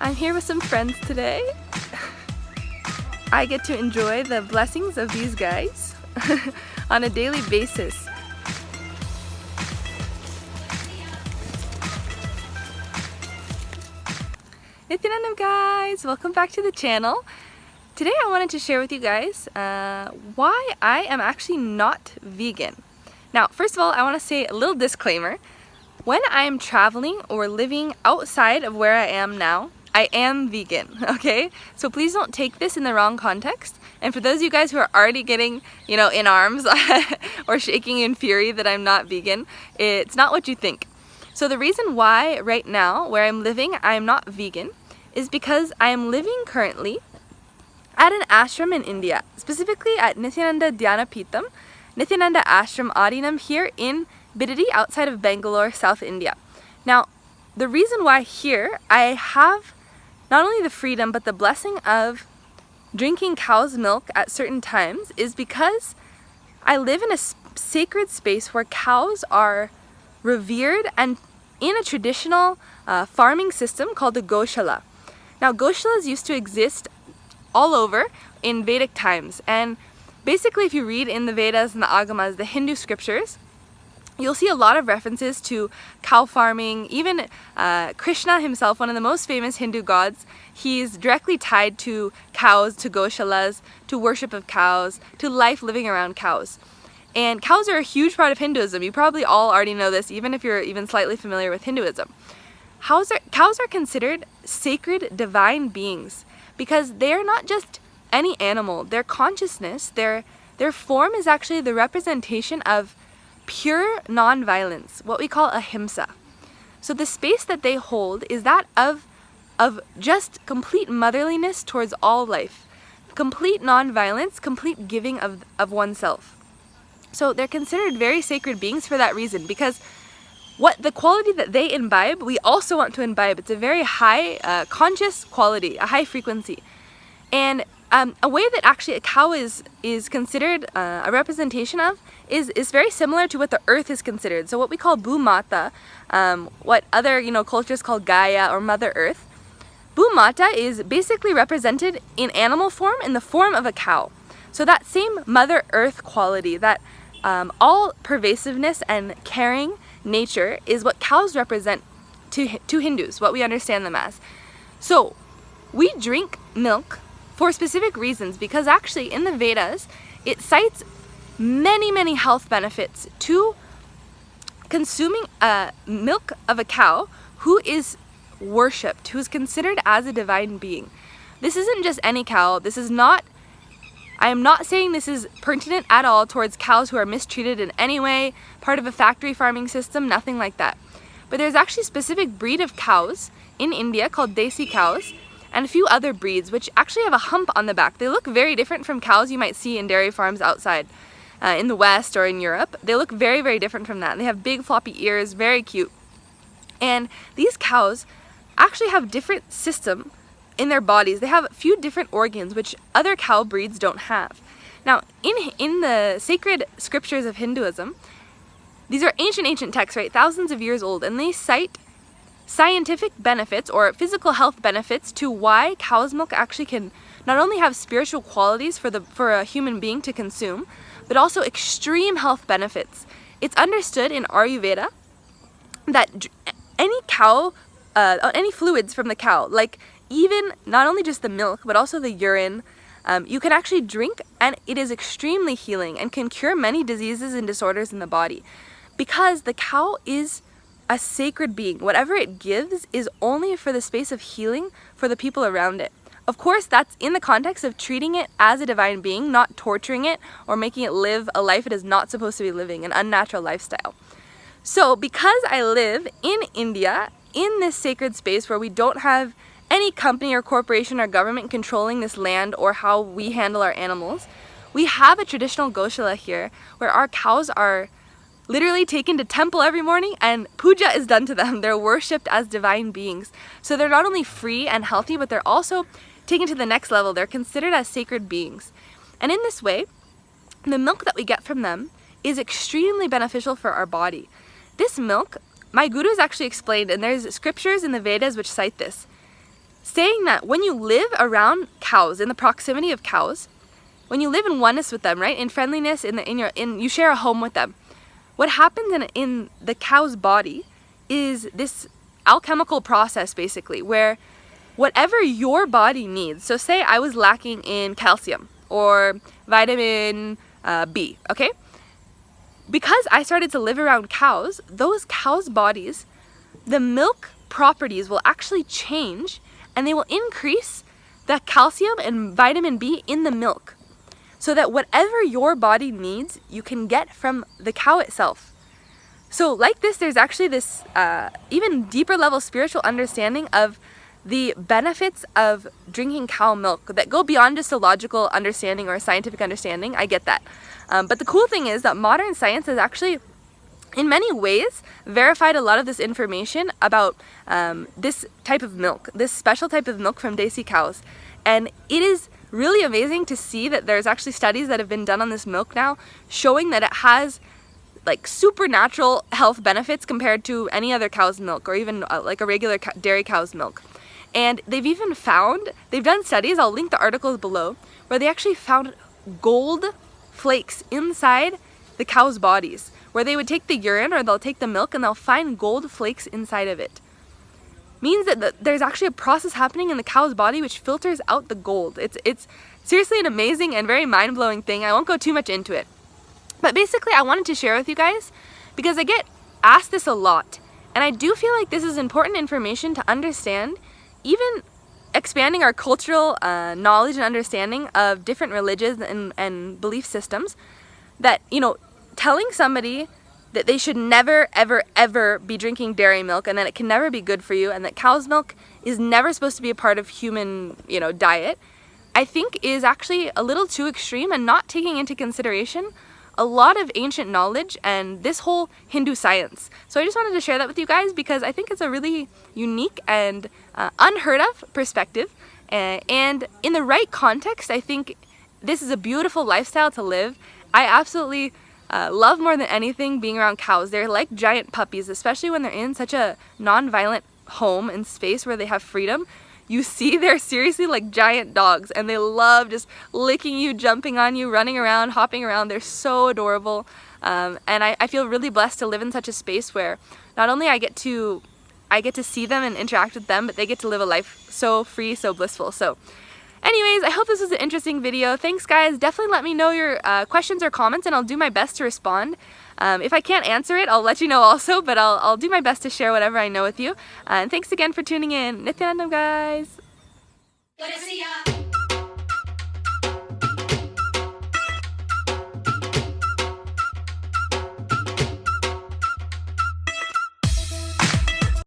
I'm here with some friends today. I get to enjoy the blessings of these guys on a daily basis. Nityanandam guys! Welcome back to the channel. Today I wanted to share with you guys why I am actually not vegan. Now, first of all, I want to say a little disclaimer. When I am traveling or living outside of where I am now, I am vegan, okay? So please don't take this in the wrong context. And for those of you guys who are already getting, in arms or shaking in fury that I'm not vegan, it's not what you think. So the reason why right now, where I'm living, I'm not vegan is because I am living currently at an ashram in India, specifically at Nityananda Dhyanapeetham, Nityananda Ashram Adinam here in Bidadi outside of Bangalore, South India. Now, the reason why here I have not only the freedom but the blessing of drinking cow's milk at certain times is because I live in a sacred space where cows are revered and in a traditional farming system called the goshala. Now, goshalas used to exist all over in Vedic times, and basically if you read in the Vedas and the Agamas, the Hindu scriptures, you'll see a lot of references to cow farming. Even Krishna himself, one of the most famous Hindu gods, he's directly tied to cows, to goshalas, to worship of cows, to life living around cows. And cows are a huge part of Hinduism. You probably all already know this, even if you're even slightly familiar with Hinduism. Cows are considered sacred divine beings because they're not just any animal. Their consciousness, their form is actually the representation of pure non-violence, what we call ahimsa. So the space that they hold is that of just complete motherliness towards all life, complete non-violence, complete giving of oneself. So they're considered very sacred beings for that reason, because what the quality that they imbibe, we also want to imbibe. It's a very high conscious quality, a high frequency. And a way that actually a cow is considered a representation of is very similar to what the earth is considered. So what we call Bhumata, what other cultures call Gaia or Mother Earth, Bhumata is basically represented in animal form in the form of a cow. So that same Mother Earth quality, that all pervasiveness and caring nature is what cows represent to Hindus, what we understand them as. So we drink milk for specific reasons, because actually in the Vedas it cites many health benefits to consuming milk of a cow who is worshipped, who is considered as a divine being. This isn't just any cow. I am not saying this is pertinent at all towards cows who are mistreated in any way, part of a factory farming system, nothing like that. But there's actually a specific breed of cows in India called Desi cows, and a few other breeds which actually have a hump on the back. They look very different from cows you might see in dairy farms outside in the West or in Europe. They look very different from that. They have big floppy ears, very cute. And these cows actually have different system in their bodies. They have a few different organs which other cow breeds don't have. Now, in the sacred scriptures of Hinduism, these are ancient texts, right? Thousands of years old, and they cite scientific benefits or physical health benefits to why cow's milk actually can not only have spiritual qualities for a human being to consume, but also extreme health benefits. It's understood in Ayurveda that any fluids from the cow, like even not only just the milk, but also the urine, you can actually drink, and it is extremely healing and can cure many diseases and disorders in the body, because the cow is a sacred being. Whatever it gives is only for the space of healing for the people around it. Of course, that's in the context of treating it as a divine being, not torturing it or making it live a life it is not supposed to be living, an unnatural lifestyle. So because I live in India, in this sacred space where we don't have any company or corporation or government controlling this land or how we handle our animals, we have a traditional goshala here where our cows are literally taken to temple every morning and puja is done to them. They're worshipped as divine beings. So they're not only free and healthy, but they're also taken to the next level. They're considered as sacred beings. And in this way, the milk that we get from them is extremely beneficial for our body. This milk, my gurus actually explained, and there's scriptures in the Vedas which cite this. saying that when you live around cows, in the proximity of cows, when you live in oneness with them, right, in friendliness, you share a home with them, what happens in the cow's body is this alchemical process, basically, where whatever your body needs, so say I was lacking in calcium or vitamin B, okay? Because I started to live around cows, those cows' bodies, the milk properties will actually change, and they will increase the calcium and vitamin B in the milk, so that whatever your body needs, you can get from the cow itself. So like this, there's actually this even deeper level spiritual understanding of the benefits of drinking cow milk that go beyond just a logical understanding or a scientific understanding. I get that. But the cool thing is that modern science has actually, in many ways, verified a lot of this information about this type of milk, this special type of milk from Desi cows. And it is really amazing to see that there's actually studies that have been done on this milk now showing that it has like supernatural health benefits compared to any other cow's milk, or even like a regular dairy cow's milk. And they've even found, they've done studies, I'll link the articles below, where they actually found gold flakes inside the cow's bodies, where they would take the urine or they'll take the milk and they'll find gold flakes inside of it. Means that there's actually a process happening in the cow's body which filters out the gold. It's seriously an amazing and very mind-blowing thing. I won't go too much into it. But basically I wanted to share with you guys because I get asked this a lot, and I do feel like this is important information to understand, even expanding our cultural knowledge and understanding of different religions and belief systems, that, you know, telling somebody that they should never, ever, ever be drinking dairy milk and that it can never be good for you and that cow's milk is never supposed to be a part of human, you know, diet, I think is actually a little too extreme and not taking into consideration a lot of ancient knowledge and this whole Hindu science. So I just wanted to share that with you guys because I think it's a really unique and unheard of perspective, and in the right context I think this is a beautiful lifestyle to live. I absolutely love more than anything being around cows. They're like giant puppies, especially when they're in such a non-violent home and space where they have freedom. You see, they're seriously like giant dogs, and they love just licking you, jumping on you, running around, hopping around. They're so adorable, and I feel really blessed to live in such a space where not only I get to see them and interact with them, but they get to live a life so free, so blissful. So anyways, I hope this was an interesting video. Thanks guys. Definitely let me know your questions or comments and I'll do my best to respond. If I can't answer it, I'll let you know also, but I'll do my best to share whatever I know with you. And thanks again for tuning in. Nityanandam, guys.